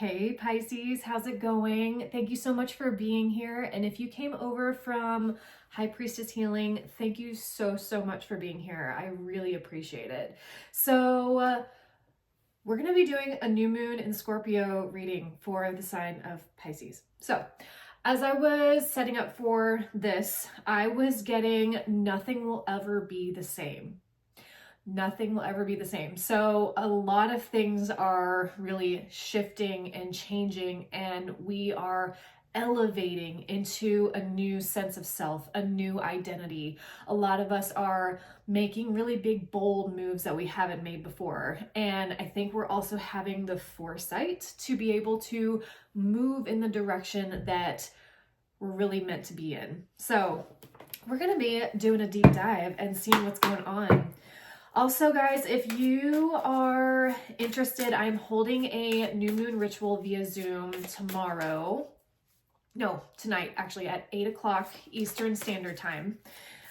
Hey Pisces, how's it going? Thank you so much for being here. And if you came over from High Priestess Healing, thank you so much for being here. I really appreciate it. So we're going to be doing a new moon in Scorpio reading for the sign of Pisces. So as I was setting up for this, I was getting nothing will ever be the same. Nothing will ever be the same. So a lot of things are really shifting and changing, and we are elevating into a new sense of self, a new identity. A lot of us are making really big, bold moves that we haven't made before. And I think we're also having the foresight to be able to move in the direction that we're really meant to be in. So we're going to be doing a deep dive and seeing what's going on. Also, guys, if you are interested, I'm holding a new moon ritual via Zoom tonight, actually, at 8 o'clock Eastern Standard Time.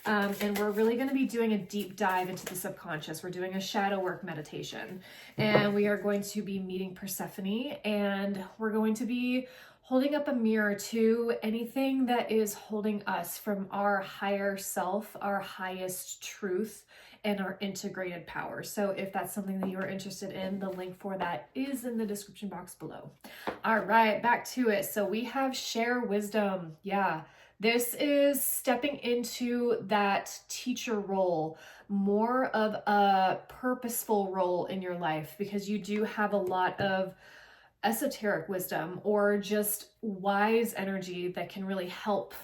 And we're really going to be doing a deep dive into the subconscious. We're doing a shadow work meditation, and we are going to be meeting Persephone, and we're going to be holding up a mirror to anything that is holding us from our higher self, our highest truth, and our integrated power. So if that's something that you're interested in, the link for that is in the description box below. All right, back to it. So we have share wisdom. Yeah, this is stepping into that teacher role, more of a purposeful role in your life, because you do have a lot of esoteric wisdom or just wise energy that can really help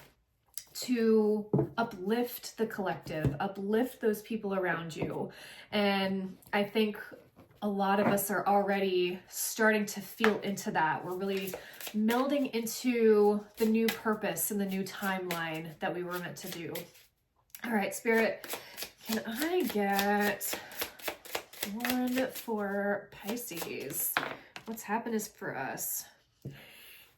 to uplift the collective, uplift those people around you. And I think a lot of us are already starting to feel into that. We're really melding into the new purpose and the new timeline that we were meant to do. All right, Spirit, can I get one for Pisces? What's happiness for us?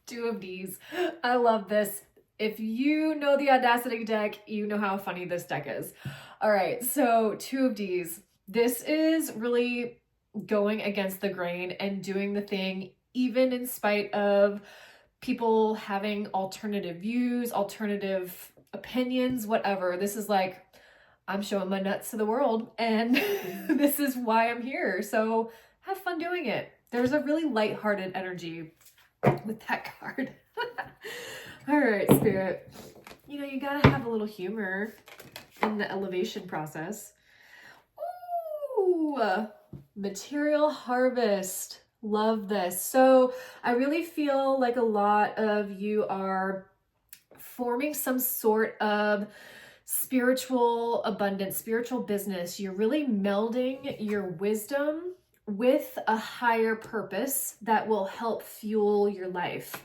Two of these. I love this. If you know the Audacity deck, you know how funny this deck is. All right, so two of these. This is really going against the grain and doing the thing, even in spite of people having alternative views, alternative opinions, whatever. This is like, I'm showing my nuts to the world, and this is why I'm here. So have fun doing it. There's a really lighthearted energy with that card. All right, Spirit. You know, you gotta have a little humor in the elevation process. Ooh, material harvest. Love this. So I really feel like a lot of you are forming some sort of spiritual abundance, spiritual business. You're really melding your wisdom with a higher purpose that will help fuel your life.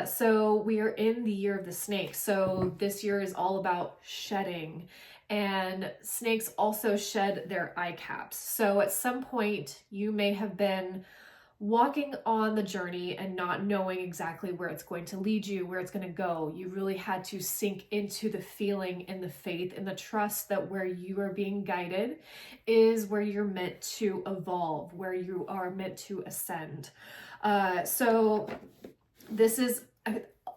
So we are in the year of the snake. So this year is all about shedding, and snakes also shed their eye caps. So at some point you may have been walking on the journey and not knowing exactly where it's going to lead you, where it's going to go. You really had to sink into the feeling and the faith and the trust that where you are being guided is where you're meant to evolve, where you are meant to ascend. So this is,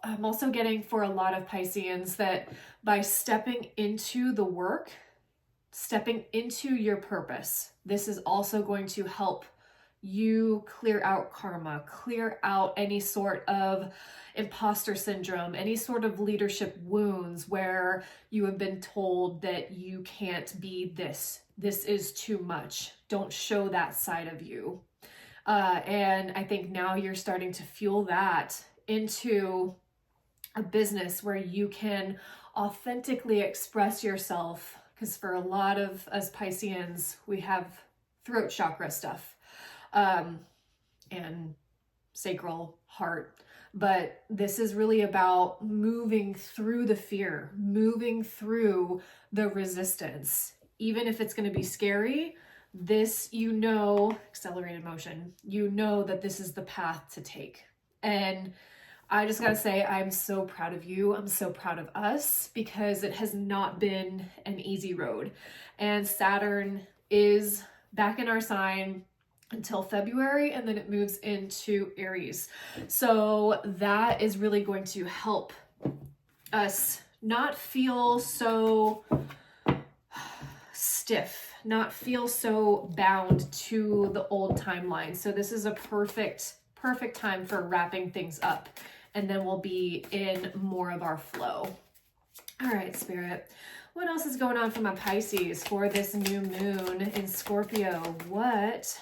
I'm also getting for a lot of Pisceans that by stepping into the work, stepping into your purpose, this is also going to help you clear out karma, clear out any sort of imposter syndrome, any sort of leadership wounds where you have been told that you can't be this. This is too much. Don't show that side of you. And I think now you're starting to fuel that into a business where you can authentically express yourself. Because for a lot of us Pisceans, we have throat chakra stuff. And sacral heart. But this is really about moving through the fear, moving through the resistance. Even if it's going to be scary, this, you know, accelerated motion, you know that this is the path to take. And I just got to say, I'm so proud of you. I'm so proud of us, because it has not been an easy road. And Saturn is back in our sign. until February, and then it moves into Aries. So that is really going to help us not feel so stiff, not feel so bound to the old timeline. So this is a perfect time for wrapping things up, and then we'll be in more of our flow. All right, Spirit, what else is going on for my Pisces for this new moon in Scorpio? What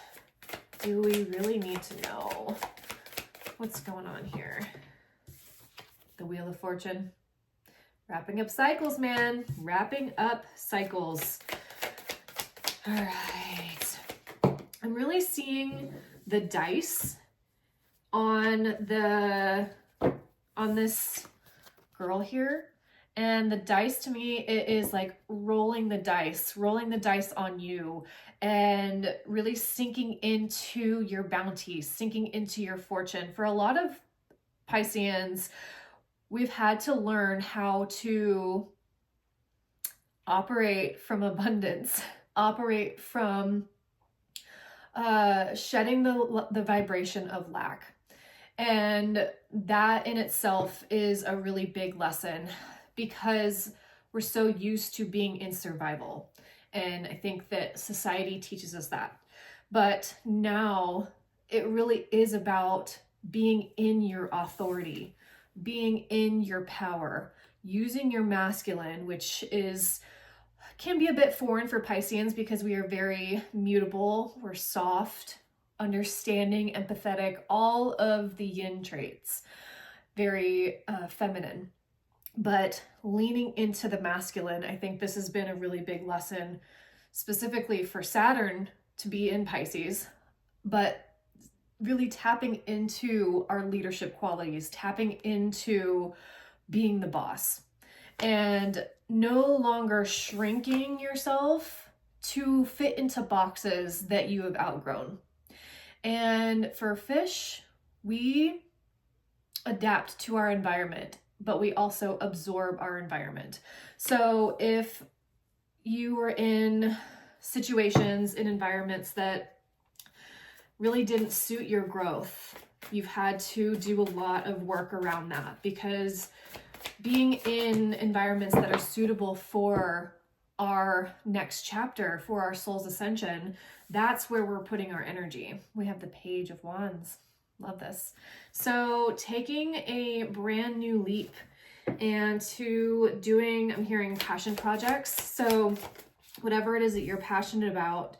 do we really need to know? What's going on here? The Wheel of Fortune. Wrapping up cycles, man. Wrapping up cycles. All right. I'm really seeing the dice on this girl here. And the dice, to me, it is like rolling the dice on you, and really sinking into your bounty, sinking into your fortune. For a lot of Pisceans, we've had to learn how to operate from abundance, operate from shedding the vibration of lack. And that in itself is a really big lesson, because we're so used to being in survival. And I think that society teaches us that. But now it really is about being in your authority, being in your power, using your masculine, which can be a bit foreign for Pisceans because we are very mutable, we're soft, understanding, empathetic, all of the yin traits, very feminine. But leaning into the masculine, I think this has been a really big lesson, specifically for Saturn to be in Pisces, but really tapping into our leadership qualities, tapping into being the boss, and no longer shrinking yourself to fit into boxes that you have outgrown. And for fish, we adapt to our environment, but we also absorb our environment. So if you were in situations, in environments that really didn't suit your growth, you've had to do a lot of work around that, because being in environments that are suitable for our next chapter, for our soul's ascension, that's where we're putting our energy. We have the Page of Wands. Love this. So taking a brand new leap and I'm hearing passion projects. So whatever it is that you're passionate about,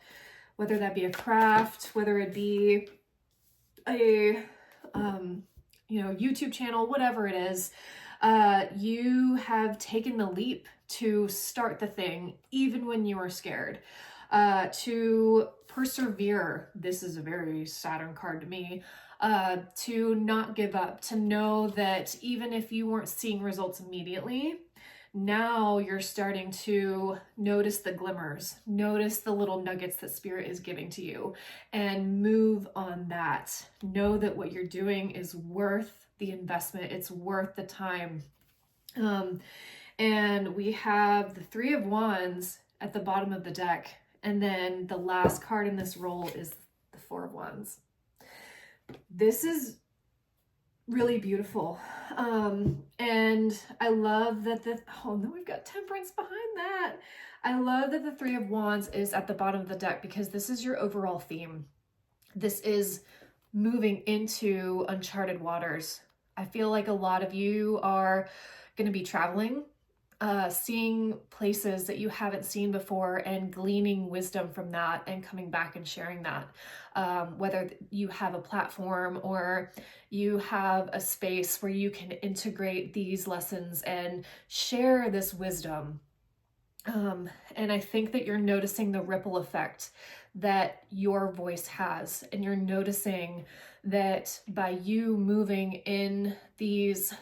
whether that be a craft, whether it be a, YouTube channel, whatever it is, you have taken the leap to start the thing, even when you are scared, to persevere. This is a very Saturn card to me. To not give up, to know that even if you weren't seeing results immediately, now you're starting to notice the glimmers, notice the little nuggets that Spirit is giving to you, and move on that. Know that what you're doing is worth the investment. It's worth the time. And we have the Three of Wands at the bottom of the deck. And then the last card in this roll is the Four of Wands. This is really beautiful. And I love that we've got Temperance behind that. I love that the Three of Wands is at the bottom of the deck, because this is your overall theme. This is moving into uncharted waters. I feel like a lot of you are going to be traveling, seeing places that you haven't seen before, and gleaning wisdom from that and coming back and sharing that. Whether you have a platform or you have a space where you can integrate these lessons and share this wisdom. And I think that you're noticing the ripple effect that your voice has, and you're noticing that by you moving in these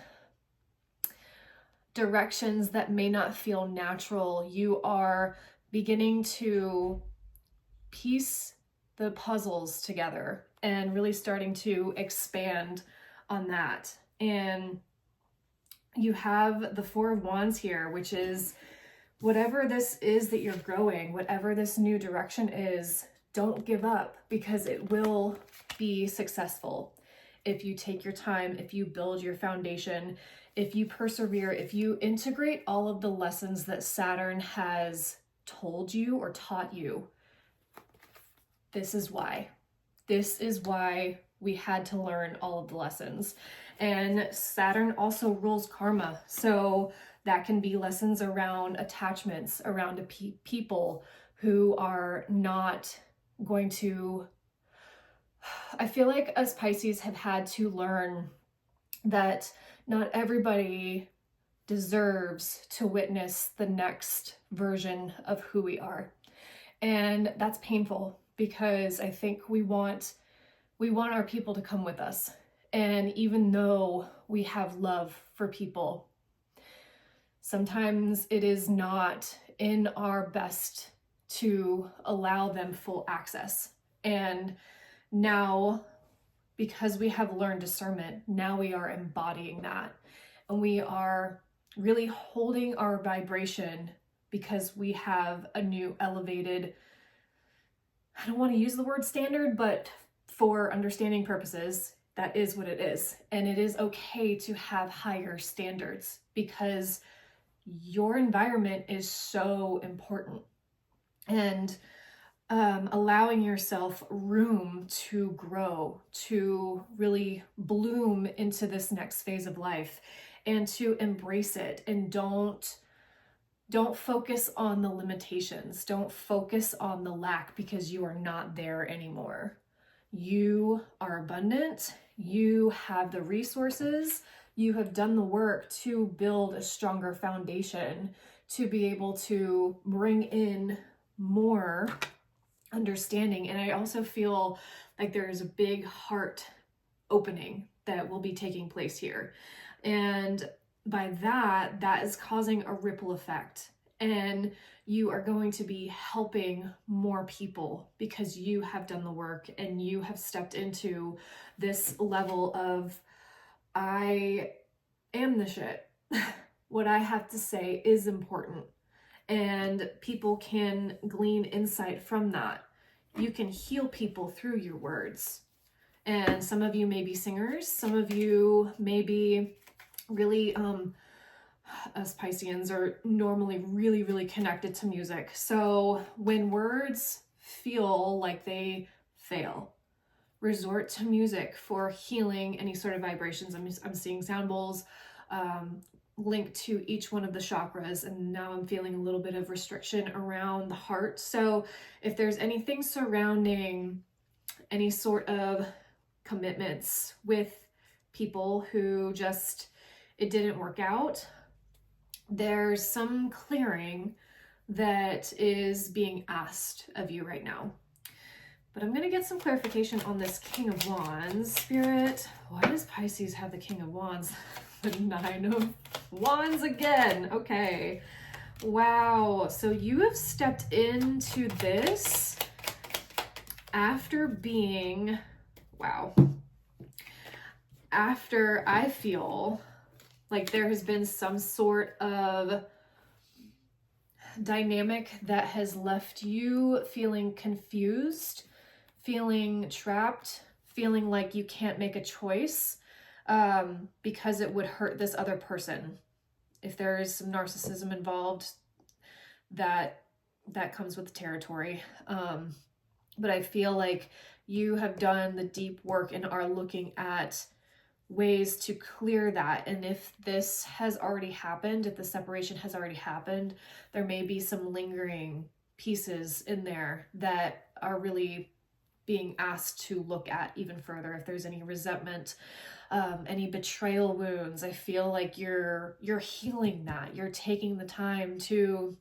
directions that may not feel natural, you are beginning to piece the puzzles together and really starting to expand on that. And you have the Four of Wands here, which is whatever this is that you're growing, whatever this new direction is, don't give up, because it will be successful if you take your time, if you build your foundation, if you persevere, if you integrate all of the lessons that Saturn has told you or taught you. This is why. This is why we had to learn all of the lessons. And Saturn also rules karma. So that can be lessons around attachments, around people who are not going to... I feel like us Pisces have had to learn that not everybody deserves to witness the next version of who we are. And that's painful, because I think we want our people to come with us. And even though we have love for people, sometimes it is not in our best to allow them full access. And now, because we have learned discernment, now we are embodying that. And we are really holding our vibration, because we have a new elevated, I don't want to use the word standard, but for understanding purposes, that is what it is. And it is okay to have higher standards, because your environment is so important. And allowing yourself room to grow, to really bloom into this next phase of life, and to embrace it. And don't focus on the limitations. Don't focus on the lack, because you are not there anymore. You are abundant. You have the resources. You have done the work to build a stronger foundation, to be able to bring in more understanding. And I also feel like there's a big heart opening that will be taking place here. And by that is causing a ripple effect. And you are going to be helping more people, because you have done the work and you have stepped into this level of, I am the shit. What I have to say is important. And people can glean insight from that. You can heal people through your words. And some of you may be singers. Some of you may be really, us Pisceans are normally really, really connected to music. So when words feel like they fail, resort to music for healing any sort of vibrations. I'm seeing sound bowls linked to each one of the chakras, and now I'm feeling a little bit of restriction around the heart. So if there's anything surrounding any sort of commitments with people who just, it didn't work out, there's some clearing that is being asked of you right now. But I'm going to get some clarification on this King of Wands. Spirit, why does Pisces have the King of Wands? The Nine of Wands again. Okay. Wow. So you have stepped into this after being, wow. After I feel like there has been some sort of dynamic that has left you feeling confused, feeling trapped, feeling like you can't make a choice because it would hurt this other person. If there is some narcissism involved, that comes with the territory. But I feel like you have done the deep work and are looking at ways to clear that. And if this has already happened, if the separation has already happened, there may be some lingering pieces in there that are really being asked to look at even further. If there's any resentment, any betrayal wounds, I feel like you're healing that. You're taking the time to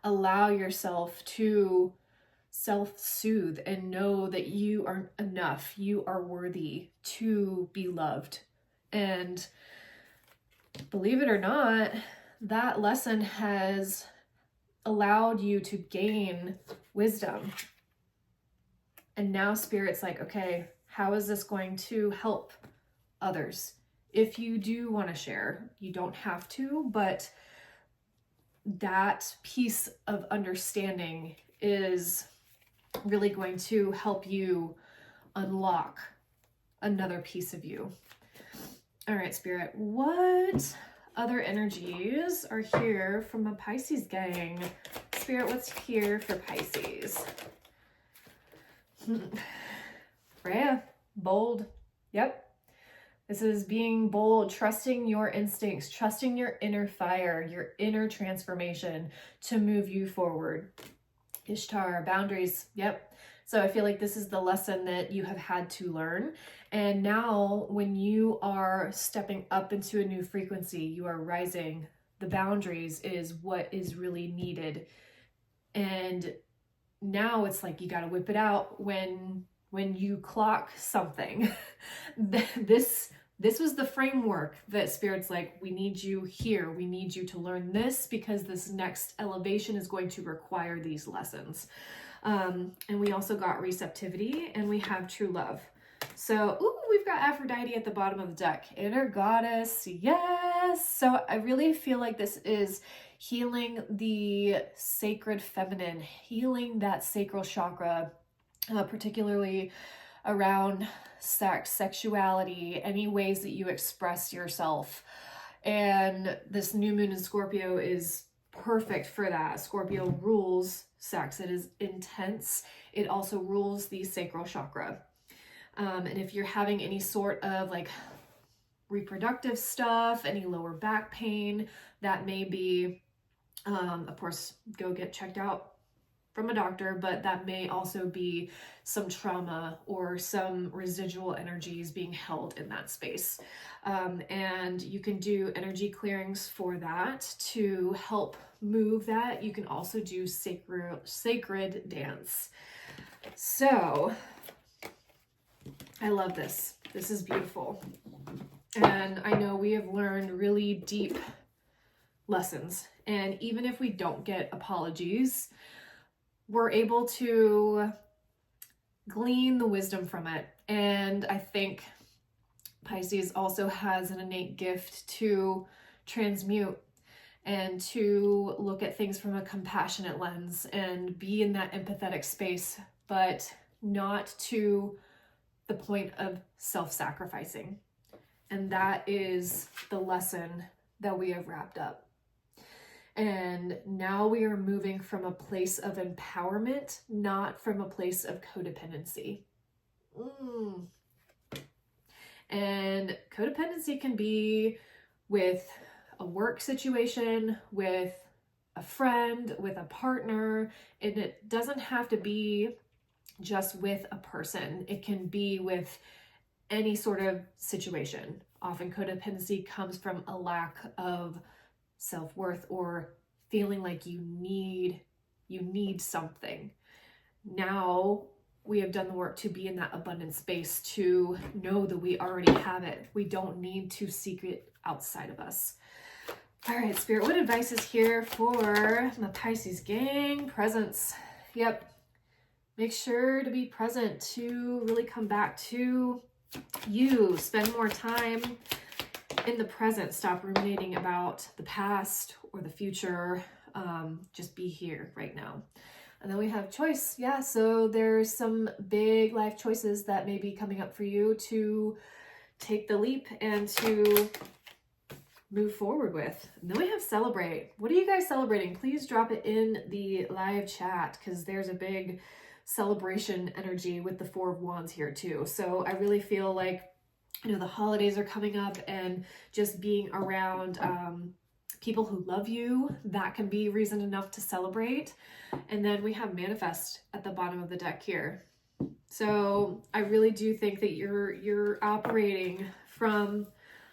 allow yourself to self-soothe and know that you are enough. You are worthy to be loved. And believe it or not, that lesson has allowed you to gain wisdom. And now Spirit's like, okay, how is this going to help others? If you do want to share, you don't have to, but that piece of understanding is really going to help you unlock another piece of you. All right, Spirit, what other energies are here from a Pisces gang? Spirit, what's here for Pisces? Freya, bold. Yep. This is being bold, trusting your instincts, trusting your inner fire, your inner transformation to move you forward. Ishtar, boundaries. Yep. So I feel like this is the lesson that you have had to learn. And now when you are stepping up into a new frequency, you are rising. The boundaries is what is really needed. And now it's like you got to whip it out when you clock something. This was the framework that Spirit's like, we need you here. We need you to learn this because this next elevation is going to require these lessons. And we also got receptivity and we have true love. So, ooh, we've got Aphrodite at the bottom of the deck. Inner goddess, yes. So I really feel like this is healing the sacred feminine, healing that sacral chakra, particularly around sex, sexuality, any ways that you express yourself. And this new moon in Scorpio is perfect for that. Scorpio rules sex. It is intense. It also rules the sacral chakra. And if you're having any sort of like reproductive stuff, any lower back pain, that may be, of course, go get checked out from a doctor, but that may also be some trauma or some residual energies being held in that space. And you can do energy clearings for that to help move that. You can also do sacred dance. So I love this. This is beautiful. And I know we have learned really deep lessons. And even if we don't get apologies, we're able to glean the wisdom from it. And I think Pisces also has an innate gift to transmute and to look at things from a compassionate lens and be in that empathetic space, but not to the point of self-sacrificing. And that is the lesson that we have wrapped up. And now we are moving from a place of empowerment, not from a place of codependency. And codependency can be with a work situation, with a friend, with a partner, and it doesn't have to be just with a person. It can be with any sort of situation. Often codependency comes from a lack of self-worth or feeling like you need something. Now we have done the work to be in that abundant space, to know that we already have it. We don't need to seek it outside of us. All right, Spirit, what advice is here for my Pisces gang? Presence. Yep. Make sure to be present, to really come back to you. Spend more time in the present. Stop ruminating about the past or the future. Just be here right now. And then we have choice. Yeah, so there's some big life choices that may be coming up for you to take the leap and to move forward with. And then we have celebrate. What are you guys celebrating? Please drop it in the live chat, because there's a big celebration energy with the Four of Wands here too. So I really feel like, you know, the holidays are coming up, and just being around people who love you, that can be reason enough to celebrate. And then we have manifest at the bottom of the deck here. So I really do think that you're operating from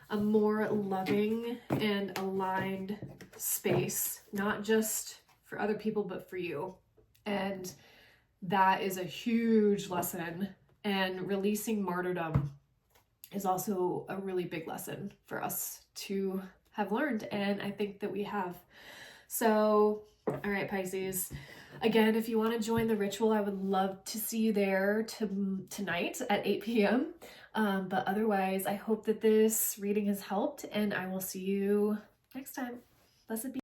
a more loving and aligned space, not just for other people, but for you. And that is a huge lesson. And releasing martyrdom is also a really big lesson for us to have learned, and I think that we have. So, all right, Pisces. Again, if you want to join the ritual, I would love to see you there tonight at 8 p.m. But otherwise, I hope that this reading has helped, and I will see you next time. Blessed be.